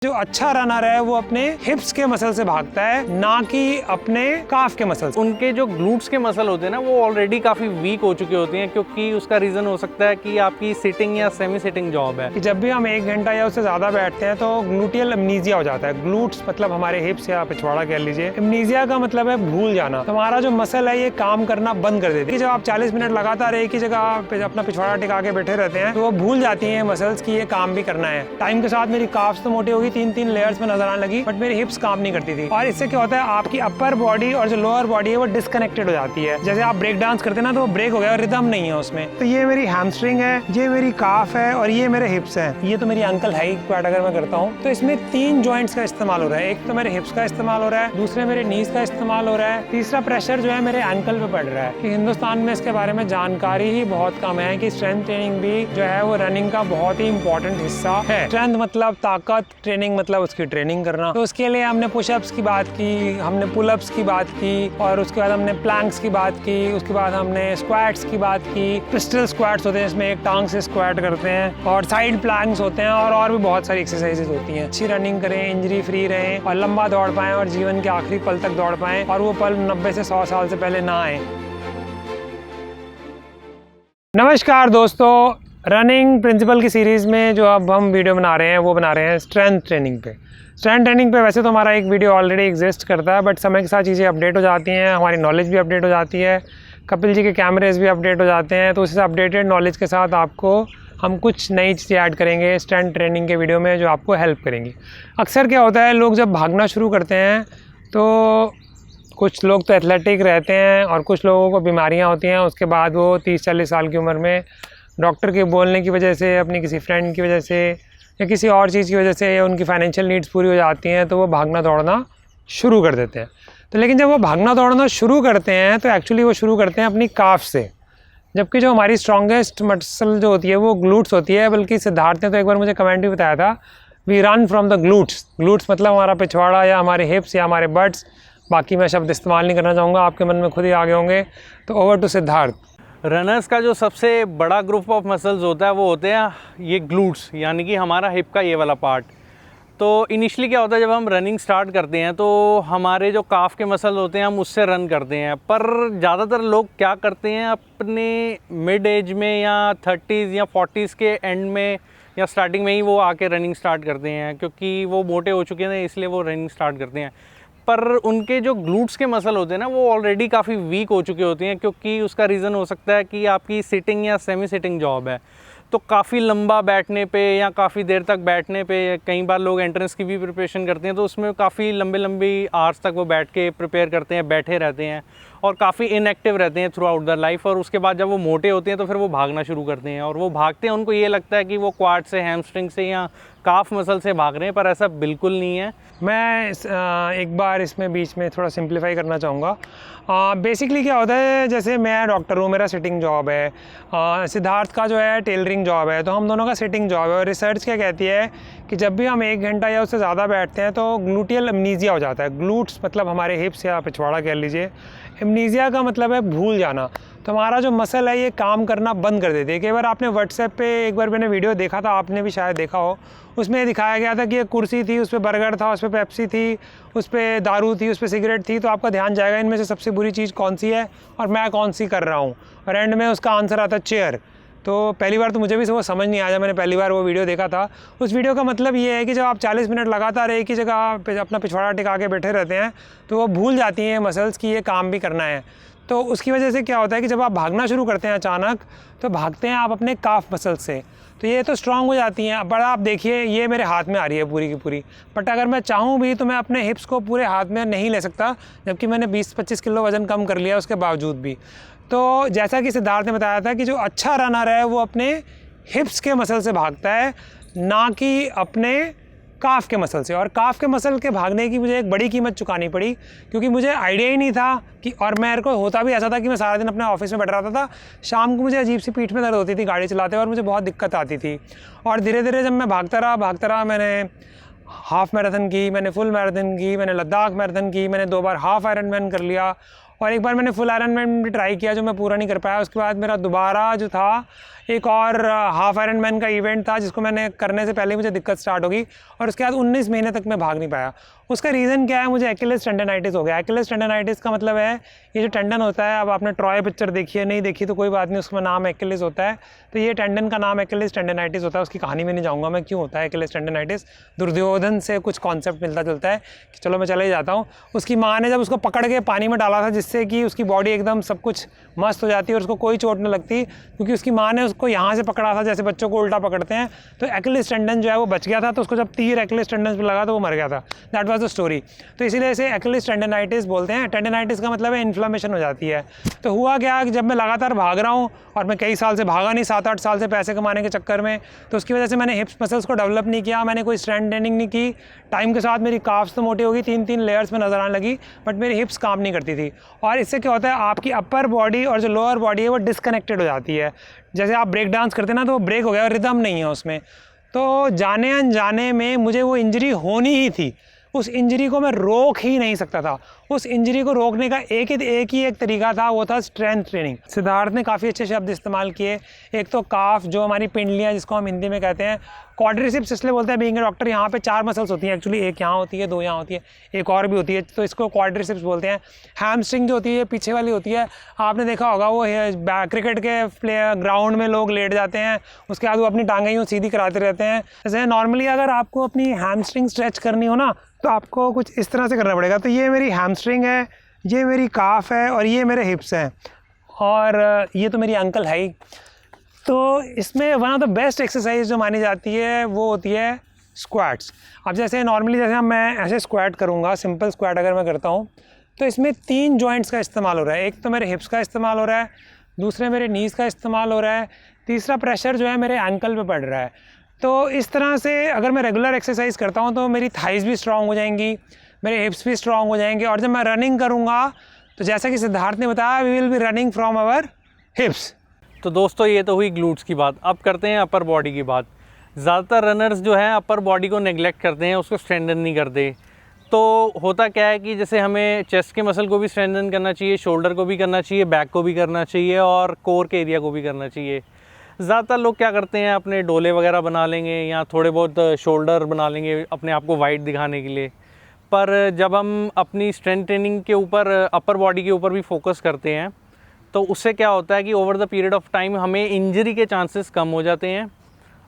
जो अच्छा रनर है वो अपने हिप्स के मसल से भागता है, ना कि अपने काफ के मसल से। उनके जो ग्लूट्स के मसल होते हैं ना वो ऑलरेडी काफ़ी वीक हो चुके होते हैं, क्योंकि उसका रीज़न हो सकता है कि आपकी सिटिंग या सेमी सिटिंग जॉब है। कि जब भी हम 1 घंटा या उससे ज़्यादा बैठते हैं तो ग्लूटियल अमनीजिया हो जाता है। ग्लूट्स मतलब हमारे हिप्स या पिछवाड़ा कह लीजिए, अमनीजिया का मतलब है भूल जाना। तो हमारा जो मसल है ये काम करना बंद कर देती है। जब आप 40 मिनट लगातार एक ही जगह अपना पिछवाड़ा टिका के बैठे रहते हैं तो वो भूल जाती है मसल्स की ये काम भी करना है। टाइम के साथ मेरी काफ्स तो मोटी होगी, 3-3 लेयर्स में नजर आने लगी, बट मेरी हिप्स काम नहीं करती थी। और इससे क्या होता है, आपकी अपर बॉडी और जो लोअर बॉडी है वो डिस्कनेक्टेड हो जाती है। जैसे आप ब्रेक डांस करते हैं ना तो वो ब्रेक हो गया और रिदम नहीं है उसमें। तो ये मेरी हैमस्ट्रिंग है, ये मेरी काफ है और ये मेरे हिप्स हैं। ये तो मेरी अंकल है क्वाड अगर मैं करता हूँ तो इसमें 3 जॉइंट्स का इस्तेमाल हो रहा है। एक तो मेरे हिप्स का इस्तेमाल हो रहा है, दूसरे मेरे नीज का इस्तेमाल हो रहा है, तीसरा प्रेशर जो है मेरे एंकल पे पड़ रहा है। कि हिंदुस्तान में इसके बारे में जानकारी ही बहुत कम है कि स्ट्रेंथ ट्रेनिंग भी जो है वो रनिंग का बहुत ही इंपॉर्टेंट हिस्सा है। स्ट्रेंथ मतलब ताकत, ट्रेनिंग मतलब उसकी ट्रेनिंग करना। तो उसके लिए हमने पुशअप्स की बात की, हमने पुलअप्स की बात की और उसके बाद हमने प्लैंक्स की बात की, उसके बाद हमने स्क्वाट्स की बात की। पिस्टल स्क्वाट्स होते हैं, इसमें एक टांग से स्क्वाट करते हैं, और साइड प्लैंक्स होते हैं और भी बहुत सारी एक्सरसाइजेस होती हैं। अच्छी रनिंग करें, इंजरी फ्री रहें और लंबा दौड़ पाएं और जीवन के आखिरी पल तक दौड़ पाएं, और वो पल 90 से 100 साल से पहले ना आए। नमस्कार दोस्तों, रनिंग प्रिंसिपल की सीरीज़ में जो अब हम वीडियो बना रहे हैं वो बना रहे हैं स्ट्रेंथ ट्रेनिंग पे। स्ट्रेंथ ट्रेनिंग पे वैसे तो हमारा एक वीडियो ऑलरेडी एग्जिस्ट करता है, बट समय के साथ चीज़ें अपडेट हो जाती हैं, हमारी नॉलेज भी अपडेट हो जाती है, कपिल जी के कैमरेज भी अपडेट हो जाते हैं। तो उससे अपडेटेड नॉलेज के साथ आपको हम कुछ नई चीज़ें ऐड करेंगे स्ट्रेंथ ट्रेनिंग के वीडियो में जो आपको हेल्प करेंगी। अक्सर क्या होता है, लोग जब भागना शुरू करते हैं तो कुछ लोग तो एथलेटिक रहते हैं और कुछ लोगों को बीमारियां होती हैं। उसके बाद वो 30-40 साल की उम्र में डॉक्टर के बोलने की वजह से, अपनी किसी फ्रेंड की वजह से या किसी और चीज़ की वजह से, या उनकी फाइनेंशियल नीड्स पूरी हो जाती हैं तो वो भागना दौड़ना शुरू कर देते हैं। तो लेकिन जब वो भागना दौड़ना शुरू करते हैं तो एक्चुअली वो शुरू करते हैं अपनी काफ से, जबकि जो हमारी स्ट्रॉन्गेस्ट मसल जो होती है वो ग्लूट्स होती है। बल्कि सिद्धार्थ ने तो एक बार मुझे कमेंट भी बताया था, we run from the glutes. Glutes मतलब हमारा पिछवाड़ा या हमारे हिप्स या हमारे बट्स। बाकी मैं शब्द इस्तेमाल नहीं करना चाहूँगा, आपके मन में खुद ही आगे होंगे। तो ओवर टू सिद्धार्थ। रनर्स का जो सबसे बड़ा ग्रुप ऑफ मसल्स होता है वो होते हैं ये ग्लूट्स, यानी कि हमारा हिप का ये वाला पार्ट। तो इनिशियली क्या होता है, जब हम रनिंग स्टार्ट करते हैं तो हमारे जो काफ के मसल होते हैं हम उससे रन करते हैं। पर ज़्यादातर लोग क्या करते हैं, अपने मिड एज में या 30s या 40s के एंड में या स्टार्टिंग में ही वो आके रनिंग स्टार्ट करते हैं, क्योंकि वो मोटे हो चुके हैं इसलिए वो रनिंग स्टार्ट करते हैं। पर उनके जो ग्लूट्स के मसल होते हैं ना वो ऑलरेडी काफ़ी वीक हो चुके होते हैं, क्योंकि उसका रीज़न हो सकता है कि आपकी सिटिंग या सेमी सिटिंग जॉब है। तो काफ़ी लंबा बैठने पे या काफ़ी देर तक बैठने पे, कई बार लोग एंट्रेंस की भी प्रिपरेशन करते हैं तो उसमें काफ़ी लंबी आवर्स तक वो बैठ के प्रिपेयर करते हैं, बैठे रहते हैं और काफ़ी इनएक्टिव रहते हैं थ्रू आउट द लाइफ। और उसके बाद जब वो मोटे होते हैं तो फिर वो भागना शुरू करते हैं, और वो भागते हैं, उनको ये लगता है कि वो क्वाड से, हैमस्ट्रिंग से या काफ मसल से भाग रहे हैं, पर ऐसा बिल्कुल नहीं है। मैं एक बार इसमें बीच में थोड़ा सिंप्लीफाई करना चाहूँगा। बेसिकली क्या होता है, जैसे मैं डॉक्टर हूँ, मेरा सिटिंग जॉब है, सिद्धार्थ का जो है टेलरिंग जॉब है, तो हम दोनों का सिटिंग जॉब है। और रिसर्च क्या कहती है कि जब भी हम 1 घंटा या उससे ज़्यादा बैठते हैं तो ग्लूटियल अमनीजिया हो जाता है। ग्लूट्स मतलब हमारे हिप्स या पिछवाड़ा कह लीजिए, अमनीजिया का मतलब है भूल जाना। तो हमारा जो मसल है ये काम करना बंद कर देती है। कई बार आपने व्हाट्सएप पे एक बार मैंने वीडियो देखा था, आपने भी शायद देखा हो, उसमें दिखाया गया था कि एक कुर्सी थी, उस पर बर्गर था, उस पर पेप्सी थी, उस पर दारू थी, उस पर सिगरेट थी। तो आपका ध्यान जाएगा इनमें से सबसे बुरी चीज़ कौन सी है और मैं कौन सी कर रहा हूँ, और एंड में उसका आंसर आता है चेयर। तो पहली बार तो मुझे भी वो समझ नहीं आया, मैंने पहली बार वो वीडियो देखा था। उस वीडियो का मतलब ये है कि जब आप 40 मिनट लगातार एक ही जगह अपना पिछवाड़ा टिका के बैठे रहते हैं तो वो भूल जाती हैं मसल्स की ये काम भी करना है। तो उसकी वजह से क्या होता है कि जब आप भागना शुरू करते हैं अचानक, तो भागते हैं आप अपने काफ मसल से, तो ये तो स्ट्रांग हो जाती हैं। बड़ा आप देखिए, ये मेरे हाथ में आ रही है पूरी की पूरी, बट अगर मैं चाहूँ भी तो मैं अपने हिप्स को पूरे हाथ में नहीं ले सकता, जबकि मैंने 20-25 किलो वज़न कम कर लिया उसके बावजूद भी। तो जैसा कि सिद्धार्थ ने बताया था कि जो अच्छा रनर है वो अपने हिप्स के मसल से भागता है, ना कि अपने काफ के मसल से। और काफ के मसल के भागने की मुझे एक बड़ी कीमत चुकानी पड़ी, क्योंकि मुझे आइडिया ही नहीं था कि, और मेरे को होता भी ऐसा था कि मैं सारा दिन अपने ऑफिस में बैठ रहता था, शाम को मुझे अजीब सी पीठ में दर्द होती थी गाड़ी चलाते और मुझे बहुत दिक्कत आती थी। और धीरे धीरे जब मैं भागता रहा, मैंने हाफ मैराथन की, मैंने फुल मैराथन की, मैंने लद्दाख मैराथन की, मैंने 2 बार हाफ आयरन मैन कर लिया, और एक बार मैंने फुल आयरनमैन भी ट्राई किया जो मैं पूरा नहीं कर पाया। उसके बाद मेरा दोबारा जो था एक और हाफ आयरनमैन का इवेंट था जिसको मैंने करने से पहले मुझे दिक्कत स्टार्ट हो गई और उसके बाद 19 महीने तक मैं भाग नहीं पाया। उसका रीज़न क्या है, मुझे एक्लेस टेंडनाइटिस हो गया। एक्लेस टेंडनाइटिस का मतलब है ये जो टेंडन होता है, अब आपने ट्रॉय पिक्चर देखी है, नहीं देखी तो कोई बात नहीं, उसका नाम एक्लेस होता है। तो ये टेंडन का नाम एक्लेस टेंडनाइटिस होता है। उसकी कहानी में नहीं जाऊँगा मैं क्यों होता है एक्लेस टेंडनाइटिस, दुर्योधन से कुछ कॉन्सेप्ट मिलता जुलता है कि चलो मैं चले जाता हूँ। उसकी माँ ने जब उसको पकड़ के पानी में डाला था जिससे कि उसकी बॉडी एकदम सब कुछ मस्त हो जाती है और उसको कोई चोट नहीं लगती, क्योंकि उसकी माँ ने उसको यहाँ से पकड़ा था जैसे बच्चों को उल्टा पकड़ते हैं, तो एक्लेस टेंडन जो है वो बच गया था। तो उसको जब तीर एक्लेस टेंडन पे लगा तो वो मर गया था। That was the story. तो इसीलिए इसे एक्लेस टेंडनाइटिस बोलते हैं। टेंडनाइटिस का मतलब है इन्फ्लेमेशन हो जाती है। तो हुआ क्या कि जब मैं लगातार भाग रहा हूँ और मैं कई साल से भागा नहीं, 7-8 साल से पैसे कमाने के चक्कर में, तो उसकी वजह से मैंने हिप्स मसल्स को डेवलप नहीं किया, मैंने कोई स्ट्रेंथ ट्रेनिंग नहीं की। टाइम के साथ मेरी काफ्स तो मोटी हो गई, 3-3 लेयर्स में नजर आने लगी, बट मेरी हिप्स काम नहीं करती थी। और इससे क्या होता है, आपकी अपर बॉडी और जो लोअर बॉडी है वो डिस्कनेक्टेड हो जाती है। जैसे आप ब्रेक डांस करते हैं ना, तो वो ब्रेक हो गया और रिदम नहीं है उसमें। तो जाने अनजाने में मुझे वो इंजरी होनी ही थी। उस इंजरी को मैं रोक ही नहीं सकता था। उस इंजरी को रोकने का एक ही तरीका था, वो था स्ट्रेंथ ट्रेनिंग। सिद्धार्थ ने काफ़ी अच्छे शब्द इस्तेमाल किए। एक तो काफ, जो हमारी पिंडलियाँ जिसको हम हिंदी में कहते हैं, क्वाड्रिसेप्स इसलिए बोलते हैं बीइंग ए डॉक्टर, यहाँ पे 4 मसल्स होती हैं एक्चुअली, एक यहाँ होती है, 2 यहाँ होती है, एक और भी होती है, तो इसको क्वाड्रिसेप्स बोलते हैं। हैमस्ट्रिंग जो होती है पीछे वाली होती है, आपने देखा होगा वो क्रिकेट के ग्राउंड में लोग लेट जाते हैं, उसके बाद वो अपनी टांगें यूँ सीधी कराते रहते हैं। जैसे नॉर्मली अगर आपको अपनी हैमस्ट्रिंग स्ट्रेच करनी हो ना, तो आपको कुछ इस तरह से करना पड़ेगा। तो ये मेरी हैमस्ट्रिंग है, ये मेरी काफ है और ये मेरे हिप्स हैं, और ये तो मेरी अंकल है ही। तो इसमें one of the best exercise जो मानी जाती है वो होती है स्क्वाट्स। अब जैसे नॉर्मली जैसे मैं ऐसे स्क्वाट करूँगा, सिंपल स्क्वाट अगर मैं करता हूँ, तो इसमें 3 जॉइंट्स का इस्तेमाल हो रहा है। एक तो मेरे हिप्स का इस्तेमाल हो रहा है, दूसरे मेरे नीज़ का इस्तेमाल हो रहा है, तीसरा प्रेशर जो है मेरे एंकल पे पड़ रहा है। तो इस तरह से अगर मैं रेगुलर एक्सरसाइज करता हूँ तो मेरी थाइज़ भी स्ट्रॉन्ग हो जाएंगी, मेरे हिप्स भी स्ट्रॉन्ग हो जाएंगे, और जब मैं रनिंग करूँगा तो जैसा कि सिद्धार्थ ने बताया, we will be running from our hips. तो दोस्तों ये तो हुई ग्लूट्स की बात। अब करते हैं अपर बॉडी की बात। ज़्यादातर रनर्स जो हैं अपर बॉडी को नेग्लेक्ट करते हैं, उसको स्ट्रेंथन नहीं करते। तो होता क्या है कि जैसे हमें चेस्ट के मसल को भी स्ट्रेंथन करना चाहिए, शोल्डर को भी करना चाहिए, बैक को भी करना चाहिए और कोर के एरिया को भी करना चाहिए। ज़्यादातर लोग क्या करते हैं, अपने डोले वगैरह बना लेंगे या थोड़े बहुत शोल्डर बना लेंगे अपने आप को वाइड दिखाने के लिए। पर जब हम अपनी स्ट्रेंथ ट्रेनिंग के ऊपर, अपर बॉडी के ऊपर भी फोकस करते हैं, तो उससे क्या होता है कि over the period of time हमें इंजरी के चांसेस कम हो जाते हैं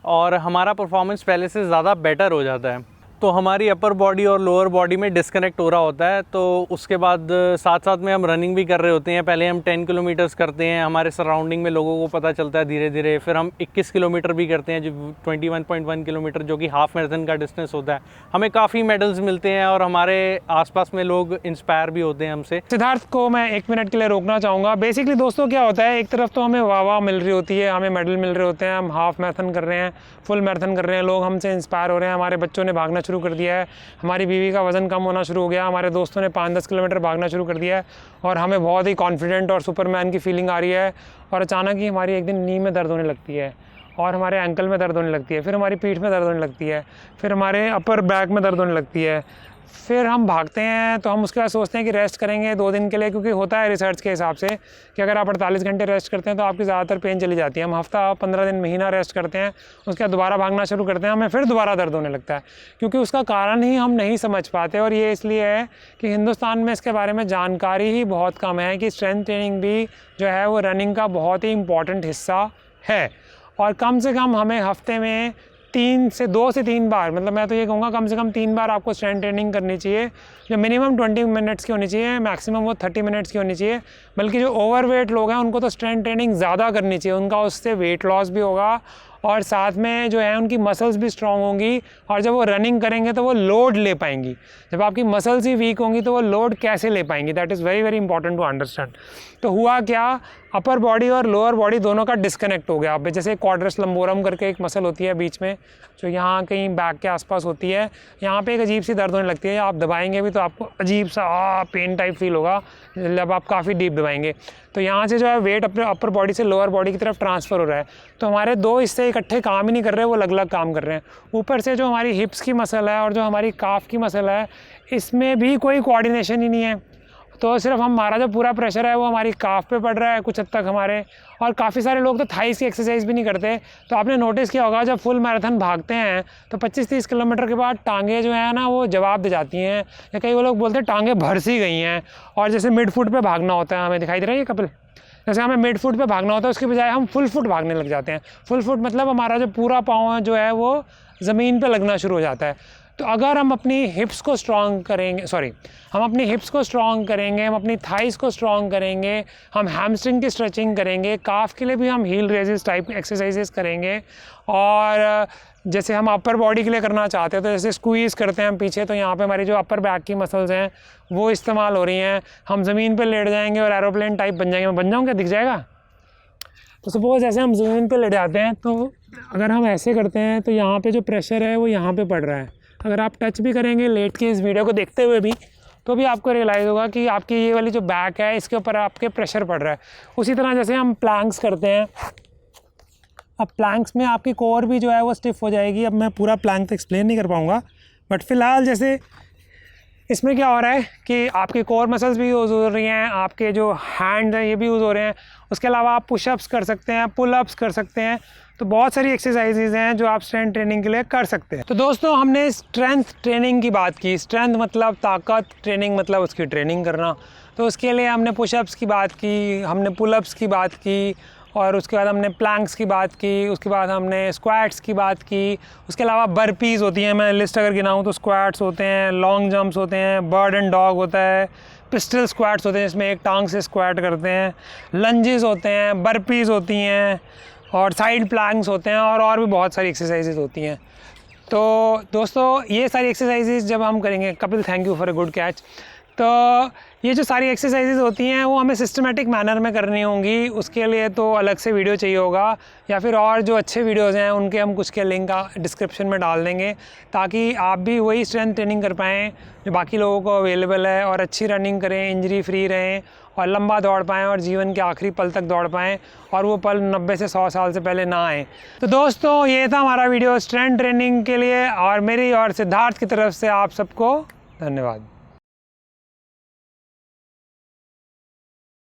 और हमारा परफॉर्मेंस पहले से ज़्यादा बेटर हो जाता है। तो हमारी अपर बॉडी और लोअर बॉडी में डिस्कनेक्ट हो रहा होता है। तो उसके बाद साथ साथ में हम रनिंग भी कर रहे होते हैं। पहले हम 10 किलोमीटर्स करते हैं, हमारे सराउंडिंग में लोगों को पता चलता है धीरे धीरे। फिर हम 21 किलोमीटर भी करते हैं, जो 21.1 किलोमीटर, जो कि हाफ मैराथन का डिस्टेंस होता है। हमें काफ़ी मेडल्स मिलते हैं और हमारे आसपास में लोग इंस्पायर भी होते हैं हमसे। सिद्धार्थ को मैं 1 मिनट के लिए रोकना चाहूँगा। बेसिकली दोस्तों क्या होता है, एक तरफ तो हमें वाह मिल रही होती है, हमें मेडल मिल रहे होते हैं, हम हाफ मैराथन कर रहे हैं, फुल मैराथन कर रहे हैं, लोग हमसे इंस्पायर हो रहे हैं, हमारे बच्चों ने भागना शुरू कर दिया है, हमारी बीवी का वज़न कम होना शुरू हो गया, हमारे दोस्तों ने 5-10 किलोमीटर भागना शुरू कर दिया है और हमें बहुत ही कॉन्फिडेंट और सुपरमैन की फीलिंग आ रही है। और अचानक ही हमारी एक दिन नी में दर्द होने लगती है और हमारे एंकल में दर्द होने लगती है, फिर हमारी पीठ में दर्द होने लगती है, फिर हमारे अपर बैक में दर्द होने लगती है। फिर हम भागते हैं तो हम उसके बाद सोचते हैं कि रेस्ट करेंगे 2 दिन के लिए, क्योंकि होता है रिसर्च के हिसाब से कि अगर आप 48 घंटे रेस्ट करते हैं तो आपकी ज़्यादातर पेन चली जाती है। हम हफ्ता, 15 दिन, महीना रेस्ट करते हैं, उसके बाद दोबारा भागना शुरू करते हैं, हमें फिर दोबारा दर्द होने लगता है, क्योंकि उसका कारण ही हम नहीं समझ पाते। और ये इसलिए है कि हिंदुस्तान में इसके बारे में जानकारी ही बहुत कम है कि स्ट्रेंथ ट्रेनिंग भी जो है वो रनिंग का बहुत ही इम्पॉर्टेंट हिस्सा है। और कम से कम हमें हफ्ते में 2 से 3 बार, मतलब मैं तो ये कहूँगा कम से कम 3 बार आपको स्ट्रेंथ ट्रेनिंग करनी चाहिए, जो मिनिमम 20 मिनट्स की होनी चाहिए, मैक्सिमम वो 30 मिनट्स की होनी चाहिए। बल्कि जो ओवरवेट लोग हैं उनको तो स्ट्रेंथ ट्रेनिंग ज़्यादा करनी चाहिए, उनका उससे वेट लॉस भी होगा और साथ में जो है उनकी मसल्स भी स्ट्रॉन्ग होंगी, और जब वो रनिंग करेंगे तो वो लोड ले पाएंगी। जब आपकी मसल्स ही वीक होंगी तो वो लोड कैसे ले पाएंगी, that is very very important to understand. तो हुआ क्या, अपर बॉडी और लोअर बॉडी दोनों का डिस्कनेक्ट हो गया। अब जैसे क्वाड्रस लंबोरम करके एक मसल होती है बीच में, जो यहाँ कहीं बैक के आसपास होती है, यहाँ पे एक अजीब सी दर्द होने लगती है, आप दबाएंगे भी तो आपको अजीब सा पेन टाइप फील होगा जब आप काफ़ी डीप दबाएंगे। तो यहाँ से जो है वेट अपने अपर बॉडी से लोअर बॉडी की तरफ ट्रांसफ़र हो रहा है। तो हमारे 2 हिस्से इकट्ठे काम ही नहीं कर रहे, वो अलग अलग काम कर रहे हैं। ऊपर से जो हमारी हिप्स की मसल है और जो हमारी काफ की मसल है, इसमें भी कोई कोऑर्डिनेशन ही नहीं है। तो सिर्फ हमारा जो पूरा प्रेशर है वो हमारी काफ पे पड़ रहा है कुछ हद तक हमारे, और काफ़ी सारे लोग तो थाइस की एक्सरसाइज भी नहीं करते। तो आपने नोटिस किया होगा जब फुल मैराथन भागते हैं तो 25-30 किलोमीटर के बाद टांगे जो है ना वो जवाब दे जाती हैं, या कई वो लोग बोलते हैं टांगे भर सी गई हैं। और जैसे मिड फुट पे भागना होता है, हमें दिखाई दे रहा है ये कपिल, जैसे हमें मिड फुट पे भागना होता है उसके बजाय हम फुल फुट भागने लग जाते हैं। फुल फुट मतलब हमारा जो पूरा पाँव जो है वो ज़मीन पे लगना शुरू हो जाता है। तो अगर हम अपनी हिप्स को स्ट्रॉन्ग करेंगे, हम अपनी हिप्स को स्ट्रॉन्ग करेंगे, हम अपनी थाइस को स्ट्रॉन्ग करेंगे, हम हैमस्ट्रिंग की स्ट्रेचिंग करेंगे, काफ के लिए भी हम हील रेजिस टाइप एक्सरसाइजेस करेंगे, और जैसे हम अपर बॉडी के लिए करना चाहते हैं तो जैसे स्क्वीज़ करते हैं हम पीछे, तो यहाँ पे हमारी जो अपर बैक की मसल्स हैं वो इस्तेमाल हो रही हैं। हम ज़मीन पे लेट जाएंगे और एरोप्लेन टाइप बन जाएंगे। मैं बन जाऊँ क्या, दिख जाएगा? तो सपोज़ ऐसे हम ज़मीन पे लेट जाते हैं, तो अगर हम ऐसे करते हैं तो यहाँ पे जो प्रेशर है वो यहाँ पे पड़ रहा है। अगर आप टच भी करेंगे लेट के इस वीडियो को देखते हुए भी, तो भी आपको रियलाइज़ होगा कि आपकी ये वाली जो बैक है इसके ऊपर आपके प्रेशर पड़ रहा है। उसी तरह जैसे हम प्लैंक्स करते हैं, अब प्लैंक्स में आपकी कोर भी जो है वो स्टिफ हो जाएगी। अब मैं पूरा प्लैंक तो एक्सप्लेन नहीं कर पाऊँगा, बट फ़िलहाल जैसे इसमें क्या हो रहा है कि आपकी कोर मसल्स भी यूज़ हो रही हैं, आपके जो हैंड हैं ये भी यूज़ हो रहे हैं। उसके अलावा आप पुशअप्स कर सकते हैं, पुलअप्स कर सकते हैं। तो बहुत सारी एक्सरसाइजेज हैं जो आप स्ट्रेंथ ट्रेनिंग के लिए कर सकते हैं। तो दोस्तों हमने स्ट्रेंथ ट्रेनिंग की बात की। स्ट्रेंथ मतलब ताकत, ट्रेनिंग मतलब उसकी ट्रेनिंग करना। तो उसके लिए हमने पुशअप्स की बात की, हमने पुलअप्स की बात की, और उसके बाद हमने प्लैंक्स की बात की, उसके बाद हमने स्क्वाट्स की बात की। उसके अलावा बर्पीज़ होती हैं, मैं लिस्ट अगर गिनाऊँ तो स्क्वाट्स होते हैं, लॉन्ग जंप्स होते हैं, बर्ड एंड डॉग होता है, पिस्टल स्क्वाट्स होते हैं जिसमें एक टांग से स्क्वाट करते हैं, लंजेस होते हैं, बर्पीज़ होती हैं, और साइड प्लैंक्स होते हैं, और भी बहुत सारी एक्सरसाइजेज होती हैं। तो दोस्तों ये सारी एक्सरसाइजेज जब हम करेंगे, Kapil thank you for a good catch, तो ये जो सारी एक्सरसाइजेज होती हैं वो हमें सिस्टमेटिक मैनर में करनी होंगी। उसके लिए तो अलग से वीडियो चाहिए होगा, या फिर और जो अच्छे वीडियोज़ हैं उनके हम कुछ के लिंक डिस्क्रिप्शन में डाल देंगे, ताकि आप भी वही स्ट्रेंथ ट्रेनिंग कर पाएँ जो बाकी लोगों को अवेलेबल है, और अच्छी रनिंग करें, इंजरी फ्री रहें, और लंबा दौड़ पाएँ, और जीवन के आखिरी पल तक दौड़ पाएँ, और वो पल 90 से 100 साल से पहले ना आए। तो दोस्तों ये था हमारा वीडियो स्ट्रेंथ ट्रेनिंग के लिए, और मेरी और सिद्धार्थ की तरफ से आप सबको धन्यवाद।